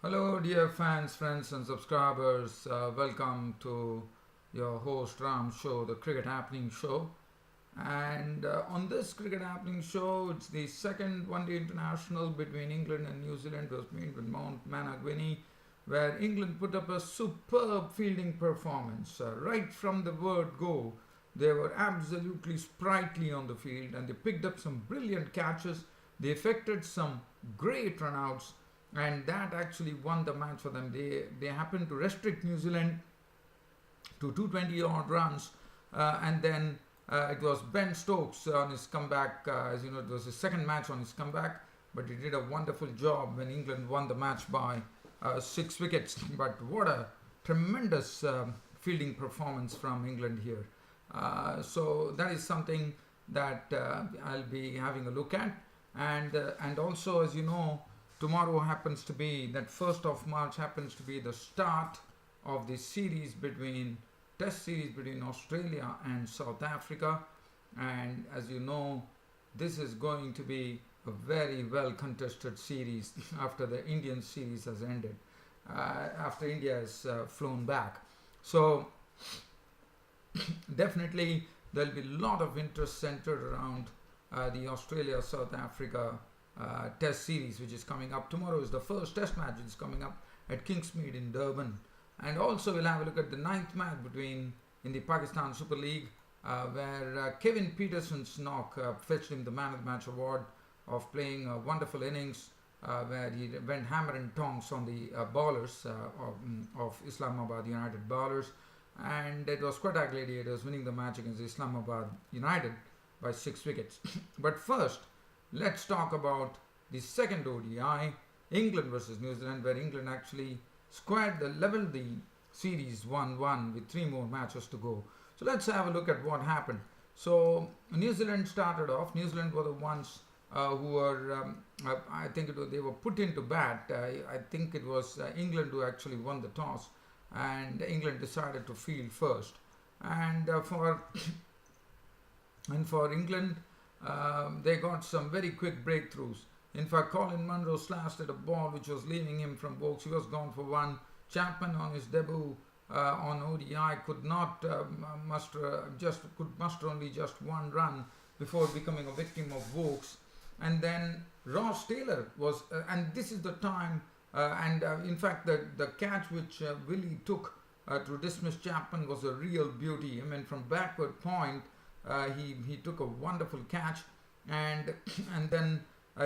Hello, dear fans, friends, and subscribers. Welcome to your host Ram show, the Cricket Happening Show. And on this Cricket Happening Show, it's the second one-day international between England and New Zealand. It was made with Mount Managwini, where England put up a superb fielding performance. Right from the word go, they were absolutely sprightly on the field, and they picked up some brilliant catches. They effected some great runouts, and that actually won the match for them. They happened to restrict New Zealand to 220 odd runs, and then it was Ben Stokes on his comeback. As you know, it was his second match on his comeback, but he did a wonderful job when England won the match by 6 wickets. But what a tremendous fielding performance from England here. So that is something that I'll be having a look at, and also, as you know, tomorrow happens to be that 1st of March happens to be the start of the test series between Australia and South Africa. And as you know, this is going to be a very well contested series after the Indian series has ended, after India has flown back. So definitely there'll be a lot of interest centered around the Australia-South Africa test series, which is coming up. Tomorrow is the first test match, which is coming up at Kingsmead in Durban. And also we'll have a look at the 9th match in the Pakistan Super League, where Kevin Peterson's knock fetched him the Man of the Match award of playing a wonderful innings, where he went hammer and tongs on the bowlers of Islamabad United bowlers. And it was quite ugly. It was winning the match against Islamabad United by 6 wickets. But first, let's talk about the second ODI, England versus New Zealand, where England actually leveled the series 1-1 with 3 more matches to go. So let's have a look at what happened. So New Zealand started off. New Zealand were the ones who were, they were put into bat. I think it was England who actually won the toss, and England decided to field first. And for England, they got some very quick breakthroughs. In fact, Colin Munro slashed at a ball which was leaving him from box. He was gone for 1. Chapman on his debut on ODI could muster only just 1 run before becoming a victim of Vokes. And then Ross Taylor was, and this is the time, in fact the catch which Willie took to dismiss Chapman was a real beauty. I mean, from backward point, he took a wonderful catch, and then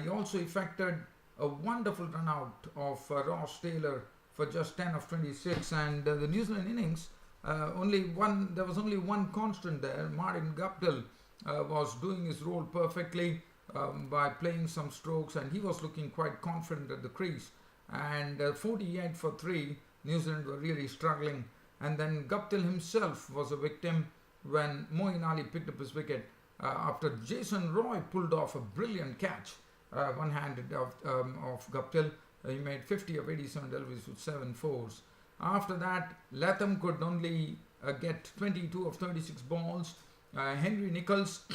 he also effected a wonderful run out of Ross Taylor for just 10 of 26. And the New Zealand innings, there was only one constant there. Martin Guptill was doing his role perfectly by playing some strokes, and he was looking quite confident at the crease. And 48 for 3, New Zealand were really struggling. And then Guptill himself was a victim when Moeen Ali picked up his wicket after Jason Roy pulled off a brilliant catch, one-handed of Guptill. He made 50 of 87 deliveries with 7 fours. After that, Latham could only get 22 of 36 balls. Henry Nichols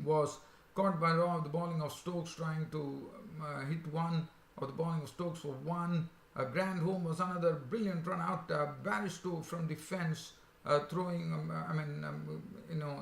was caught by Roy of the bowling of Stokes, trying to hit 1 of the bowling of Stokes for 1. Grand Home was another brilliant run out. Barristow from the fence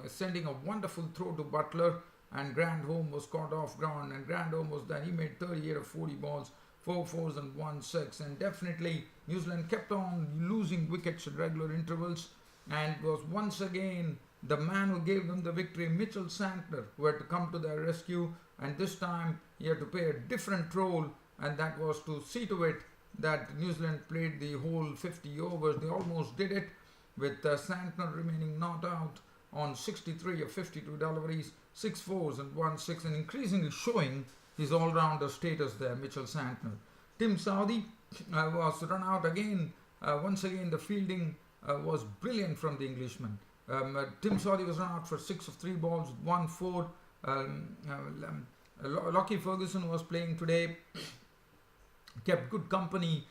sending a wonderful throw to Butler, and Grand Home was caught off ground, and Grand Home was there. He made 38 of 40 balls, 4 fours and 1 6, and definitely New Zealand kept on losing wickets at regular intervals, and it was once again the man who gave them the victory, Mitchell Santner, who had to come to their rescue, and this time he had to play a different role, and that was to see to it that New Zealand played the whole 50 overs. They almost did it, with Santner remaining not out on 63 of 52 deliveries, 6 fours and 1 6, and increasingly showing his all-rounder status there, Mitchell Santner. Tim Southee was run out again. Once again, the fielding was brilliant from the Englishman. Tim Southee was run out for 6 of 3 balls with 1 4. Lockie Ferguson was playing today, kept good company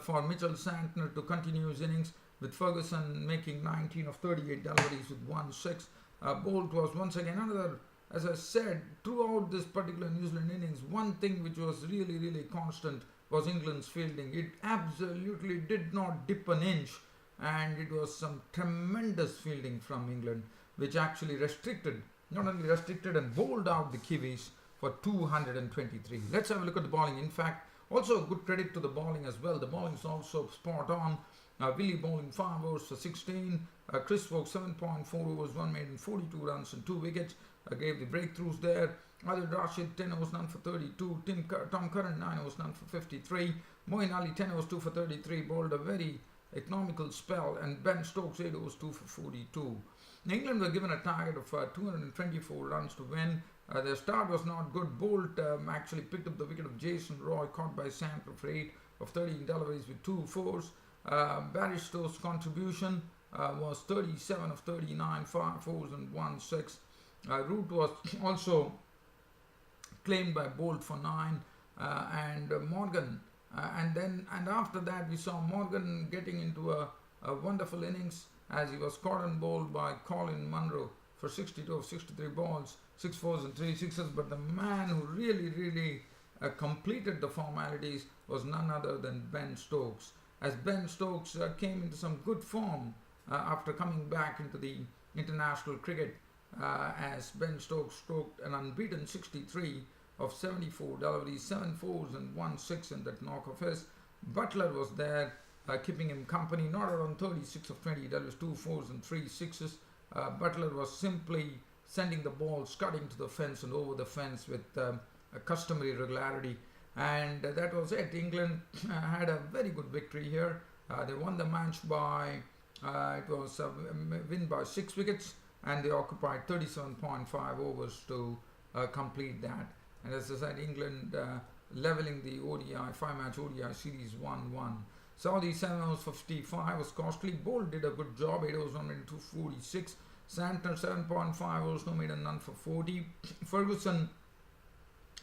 for Mitchell Santner to continue his innings, with Ferguson making 19 of 38 deliveries with 1 6. Bolt was once again another, as I said, throughout this particular New Zealand innings, one thing which was really, really constant was England's fielding. It absolutely did not dip an inch, and it was some tremendous fielding from England, which actually not only restricted and bowled out the Kiwis for 223. Let's have a look at the bowling. In fact, also good credit to the bowling as well. The bowling is also spot on. Willie bowling 5 overs for 16. Chris Woke 7.4 overs, 1 maiden, 42 runs and 2 wickets. Gave the breakthroughs there. Adil Rashid 10 overs, none for 32. Tom Curran 9 overs, none for 53. Moeen Ali 10 overs, 2 for 33. Bowled a very economical spell. And Ben Stokes 8 overs, 2 for 42. England were given a target of 224 runs to win. Their start was not good. Bolt actually picked up the wicket of Jason Roy, caught by Santner for 8 of 13 deliveries with 2 fours. Barristow's contribution was 37 of 39, 5 fours and 1 6. Root was also claimed by Bolt for 9 and Morgan. And after that, we saw Morgan getting into a wonderful innings as he was caught and bowled by Colin Munro for 62 of 63 balls, 6 fours and 3 sixes. But the man who really completed the formalities was none other than Ben Stokes. As Ben Stokes came into some good form after coming back into the international cricket, as Ben Stokes stroked an unbeaten 63 of 74 deliveries, 7 fours and 1 6 in that knock of his. Butler was there keeping him company, not around 36 of 20 deliveries, 2 fours and 3 sixes. Butler was simply sending the ball scudding to the fence and over the fence with a customary regularity. And that was it. England had a very good victory here. They won the match by, it was a win by 6 wickets, and they occupied 37.5 overs to complete that. And as I said, England leveling the ODI, 5-match ODI series 1-1. Saudi 7 overs 55 was costly. Bolt did a good job, 8 overs, 1 maiden, 246. Santner 7.5 overs, no maiden, none for 40. Ferguson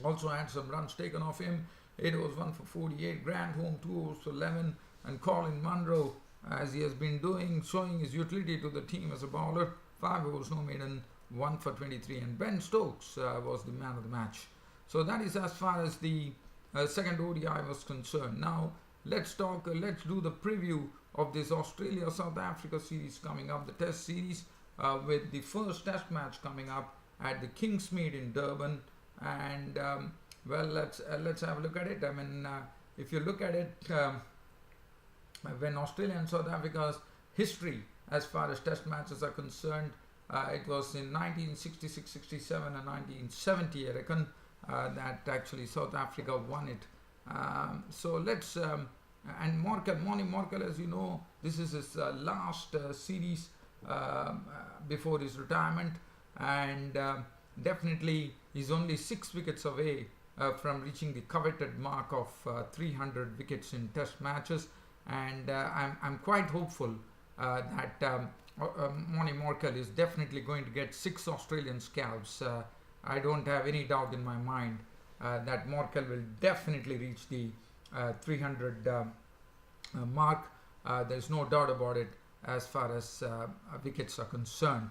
also had some runs taken off him, 8 overs, 1 for 48. Grant Home 2 overs for 11. And Colin Munro, as he has been doing, showing his utility to the team as a bowler, 5 overs, no maiden, 1 for 23. And Ben Stokes was the man of the match. So that is as far as the second ODI was concerned. Now let's do the preview of this Australia-South Africa series coming up, the Test series, with the first Test match coming up at the Kingsmead in Durban. And well, let's have a look at it. I mean, if you look at it, when Australia and South Africa's history as far as Test matches are concerned, it was in 1966, 67 and 1970, I reckon, that actually South Africa won it. So let's and Moni Morkel, as you know, this is his last series before his retirement, and definitely he's only 6 wickets away from reaching the coveted mark of 300 wickets in Test matches. And I'm quite hopeful that Moni Morkel is definitely going to get 6 Australian scalps. I don't have any doubt in my mind that Morkel will definitely reach the 300 mark. There's no doubt about it as far as wickets are concerned,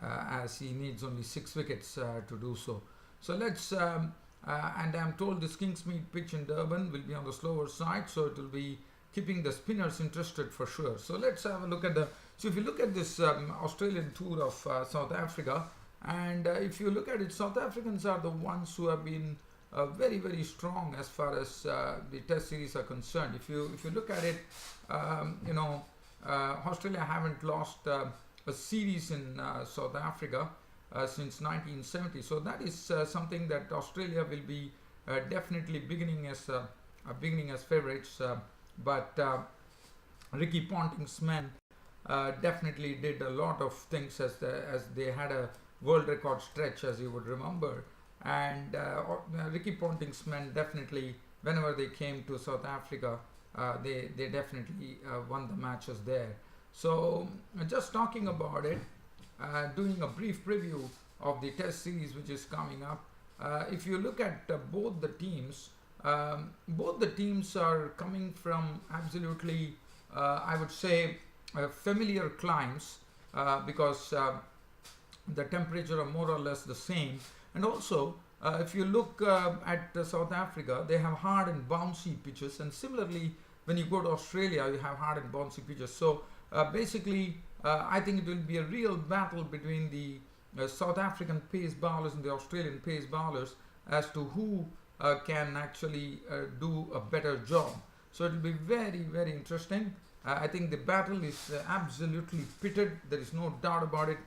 as he needs only 6 wickets to do so. So let's, and I'm told this Kingsmead pitch in Durban will be on the slower side, so it will be keeping the spinners interested for sure. So let's have a look at so if you look at this Australian tour of South Africa, and if you look at it, South Africans are the ones who have been very strong as far as the Test series are concerned. If you look at it, Australia haven't lost a series in South Africa since 1970. So that is something that Australia will be definitely beginning as favourites. But Ricky Ponting's men definitely did a lot of things as they had a world record stretch, as you would remember. And Ricky Ponting's men definitely, whenever they came to South Africa, they definitely won the matches there. So just talking about it, doing a brief preview of the Test series which is coming up. If you look at both the teams are coming from absolutely, I would say, familiar climes, because the temperature are more or less the same. And also, If you look at South Africa, they have hard and bouncy pitches, and similarly, when you go to Australia, you have hard and bouncy pitches. So basically, I think it will be a real battle between the South African pace bowlers and the Australian pace bowlers as to who can actually do a better job. So it will be very, very interesting. I think the battle is absolutely pitted. There is no doubt about it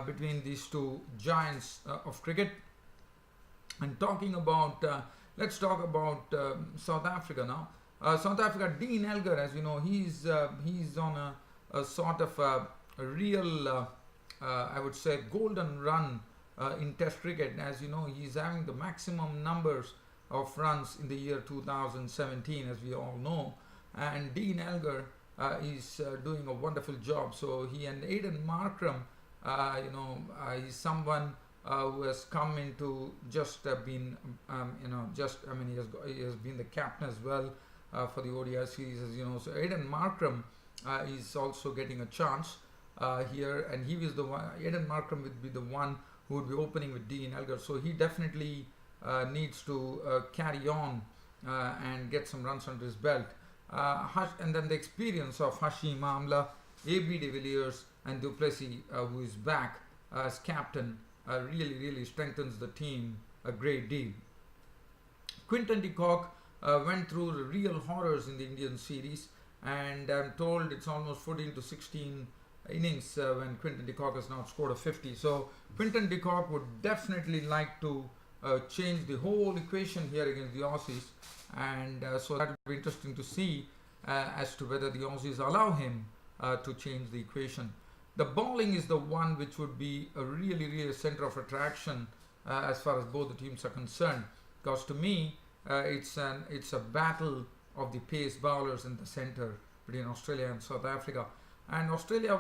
between these two giants of cricket. And talking about, let's talk about South Africa now. South Africa, Dean Elgar, as you know, he's on a sort of a real, I would say, golden run in Test cricket. As you know, he's having the maximum numbers of runs in the year 2017, as we all know. And Dean Elgar is doing a wonderful job. So he and Aidan Markram, he's someone who has come into just been, he has been the captain as well for the ODI series, as you know. So Aidan Markram is also getting a chance here, and he was the one. Aidan Markram would be the one who would be opening with Dean Elgar. So he definitely needs to carry on and get some runs under his belt. And then the experience of Hashim Amla, AB de Villiers, and Du Plessis, who is back as captain, really strengthens the team a great deal. Quinton de Kock went through the real horrors in the Indian series, and I'm told it's almost 14 to 16 innings when Quinton de Kock has now scored a 50. So Quinton de Kock would definitely like to change the whole equation here against the Aussies, and so that will be interesting to see as to whether the Aussies allow him to change the equation. The bowling is the one which would be a really center of attraction as far as both the teams are concerned, because to me it's a battle of the pace bowlers in the center between Australia and South Africa. And Australia,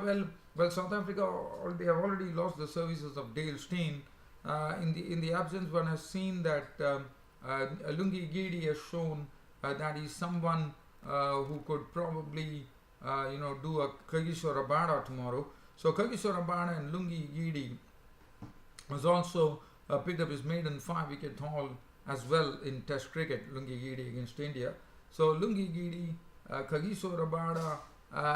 well, South Africa, they have already lost the services of Dale Steyn. In the absence, one has seen that Lungi Gedi has shown that he's someone who could probably do a Kagiso Rabada tomorrow. So Kagiso Rabada and Lungi Gedi has also picked up his maiden 5-wicket haul as well in Test cricket, Lungi Gedi against India. So Lungi Gedi, Kagiso Rabada,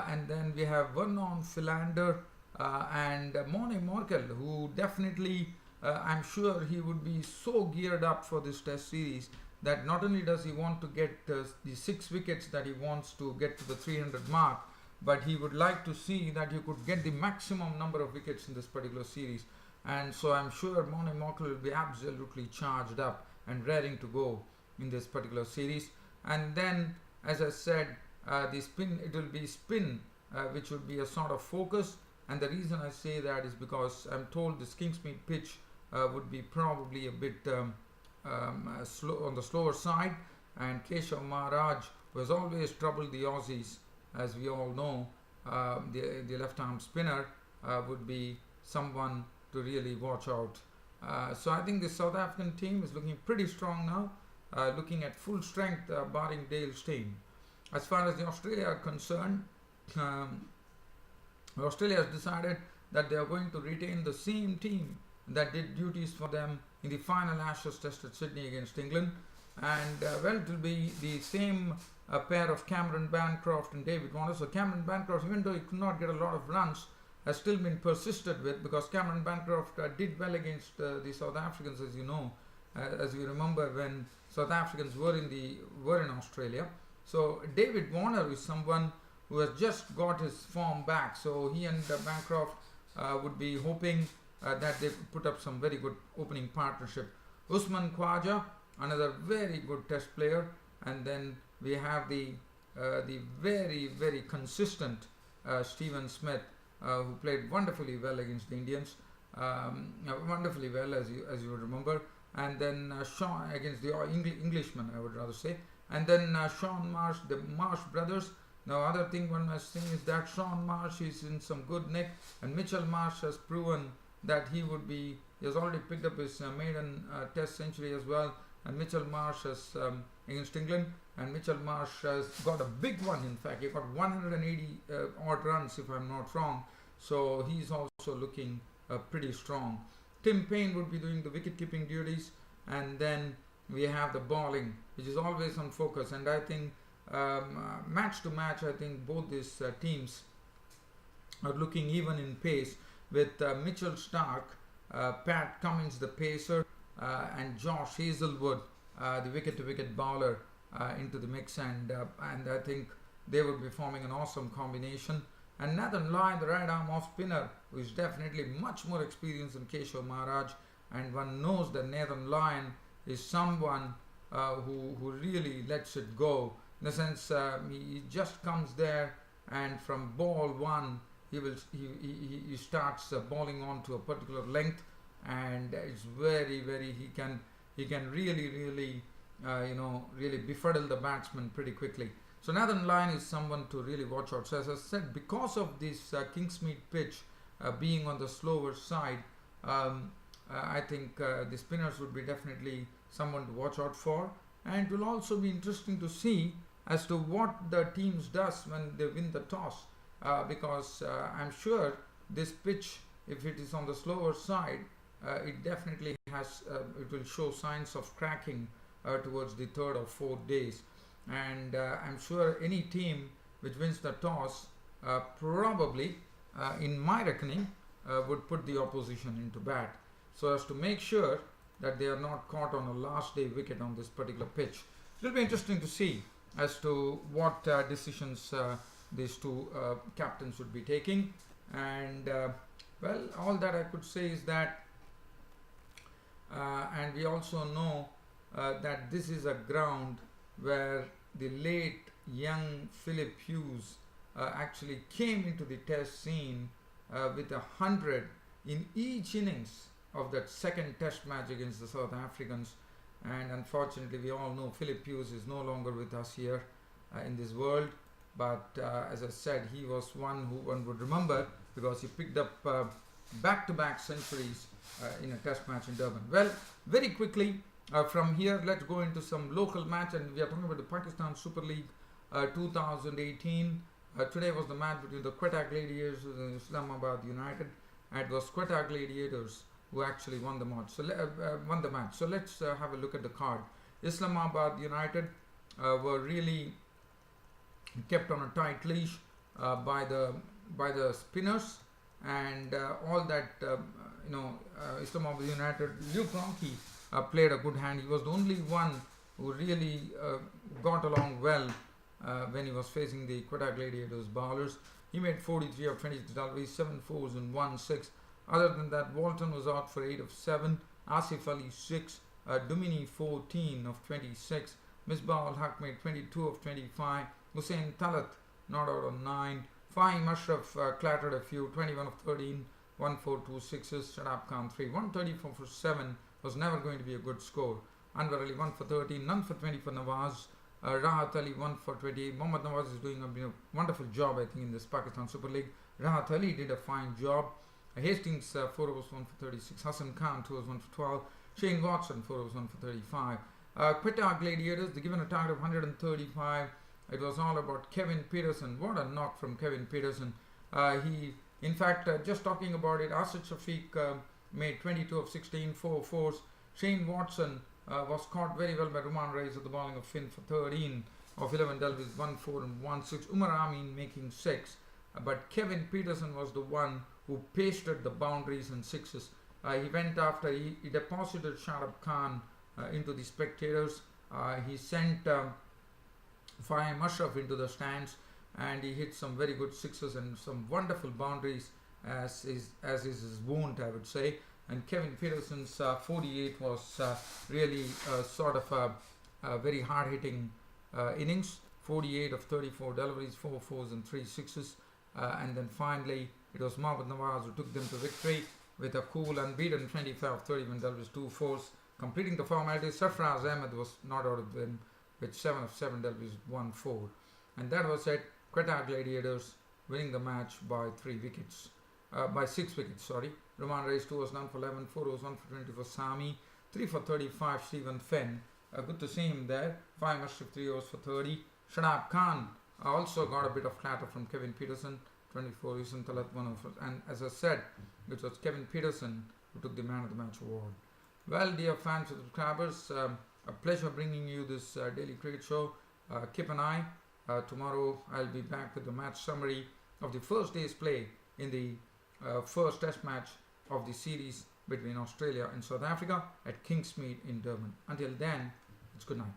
and then we have Vernon Philander and Morne Morkel, who definitely, I'm sure he would be so geared up for this Test series that not only does he want to get the 6 wickets that he wants to get to the 300 mark, but he would like to see that he could get the maximum number of wickets in this particular series. And so I'm sure Morne Morkel will be absolutely charged up and raring to go in this particular series. And then, as I said, the spin, it will be spin which would be a sort of focus. And the reason I say that is because I'm told this Kingsmead pitch would be probably a bit slow, on the slower side, and Keshav Maharaj, who has always troubled the Aussies, as we all know, the left arm spinner would be someone to really watch out. So I think the South African team is looking pretty strong now, looking at full strength, barring Dale Steyn. As far as the Australia are concerned, Australia has decided that they are going to retain the same team that did duties for them in the final Ashes Test at Sydney against England. And well, it will be the same pair of Cameron Bancroft and David Warner. So Cameron Bancroft, even though he could not get a lot of runs, has still been persisted with, because Cameron Bancroft did well against the South Africans, as you know, as you remember when South Africans were in Australia. So David Warner is someone who has just got his form back. So he and Bancroft would be hoping that they put up some very good opening partnership. Usman Khwaja, another very good Test player, and then we have the very consistent Stephen Smith, who played wonderfully well against the Indians, wonderfully well, as you would remember, and then Sean against the Englishman, I would rather say, and then Sean Marsh, the Marsh brothers. Now, other thing one must think is that Sean Marsh is in some good nick, and Mitchell Marsh has proven that he has already picked up his maiden Test century as well, and Mitchell Marsh has against England, and Mitchell Marsh has got a big one. In fact, he got 180 odd runs, if I'm not wrong. So he's also looking pretty strong. Tim Payne would be doing the wicket-keeping duties, and then we have the bowling, which is always on focus. And I think match to match, I think both these teams are looking even in pace, with Mitchell Stark, Pat Cummins the pacer, and Josh Hazelwood, the wicket-to-wicket bowler, into the mix, and I think they would be forming an awesome combination. And Nathan Lyon, the right arm off spinner, who is definitely much more experienced than Keshav Maharaj, and one knows that Nathan Lyon is someone who really lets it go, in the sense he just comes there, and from ball one he starts bowling on to a particular length, and it's very he can really really befuddle the batsman pretty quickly. So Nathan Lyon is someone to really watch out. So as I said, because of this Kingsmead pitch being on the slower side, I think the spinners would be definitely someone to watch out for. And it will also be interesting to see as to what the teams does when they win the toss, because I'm sure this pitch, if it is on the slower side, it definitely has it will show signs of cracking towards the third or fourth days. And I'm sure any team which wins the toss probably, in my reckoning, would put the opposition into bat, so as to make sure that they are not caught on a last day wicket on this particular pitch. It will be interesting to see as to what decisions these two captains would be taking. And well, all that I could say is that and we also know that this is a ground where the late young Philip Hughes actually came into the test scene with 100 in each innings of that second test match against the South Africans. And unfortunately, we all know Philip Hughes is no longer with us here in this world, but as I said, he was one who one would remember, because he picked up back-to-back centuries in a test match in Durban. Well, very quickly, from here, let's go into some local match, and we are talking about the Pakistan Super League 2018. Today was the match between the Quetta Gladiators and Islamabad United, and it was Quetta Gladiators who actually won the match. So let's have a look at the card. Islamabad United were really kept on a tight leash by the spinners, and all that Islamabad United, Luke Ronchi played a good hand. He was the only one who really got along well when he was facing the Quetta Gladiators bowlers. He made 43 of 26 deliveries, 7 fours and 1 6. Other than that, Walton was out for 8 of 7, Asif Ali 6, Dumini 14 of 26, Misbah ul Haq made 22 of 25, Hussein Talat not out on 9, Fahim Ashraf clattered a few, 21 of 13, 1 4 2 6s, Shadab Khan 3, 134 for 7 was never going to be a good score. Anwar Ali 1 for 13, none for 20 for Nawaz, Rahat Ali 1 for 20. Mohammad Nawaz is doing a wonderful job, I think, in this Pakistan Super League. Rahat Ali did a fine job. Hastings 4 overs 1 for 36. Hassan Khan 2 overs 1 for 12. Shane Watson 4 overs 1 for 35. Quetta Gladiators, they given a target of 135. It was all about Kevin Peterson. What a knock from Kevin Peterson. He, in fact, just talking about it, Asad Shafiq made 22 of 16, 4 fours. Shane Watson was caught very well by Ruman Reis at the bowling of Finn for 13 of 11 deliveries, 1 4 and 1 6. Umar Amin making 6. But Kevin Peterson was the one who pasted the boundaries and sixes. He went after, he deposited Shadab Khan into the spectators. He sent Fahim Ashraf into the stands, and he hit some very good sixes and some wonderful boundaries, as is his wont, I would say. And Kevin Peterson's 48 was really sort of a very hard-hitting innings. 48 of 34 deliveries, 4 fours and 3 sixes. And then finally, it was Mohammad Nawaz who took them to victory with a cool unbeaten 25 of 31 deliveries, 2 fours. Completing the formalities, Sarfraz Ahmed was not out of them with 7 of 7 deliveries, 1 4. And that was it. Quetta Gladiators winning the match by 6 wickets, sorry. Roman Reis 2 was none for 11, 4 was 1 for 20 for Sami, 3 for 35, Stephen Fenn. Good to see him there. 5 Ashraf 3 overs for 30. Shadab Khan also got a bit of clatter from Kevin Peterson, 24, Hussein Talat 1 over. And as I said, it was Kevin Peterson who took the Man of the Match award. Well, dear fans and subscribers, a pleasure bringing you this daily cricket show. Keep an eye. Tomorrow I'll be back with the match summary of the first day's play in the first test match of the series between Australia and South Africa at Kingsmead in Durban. Until then, it's good night.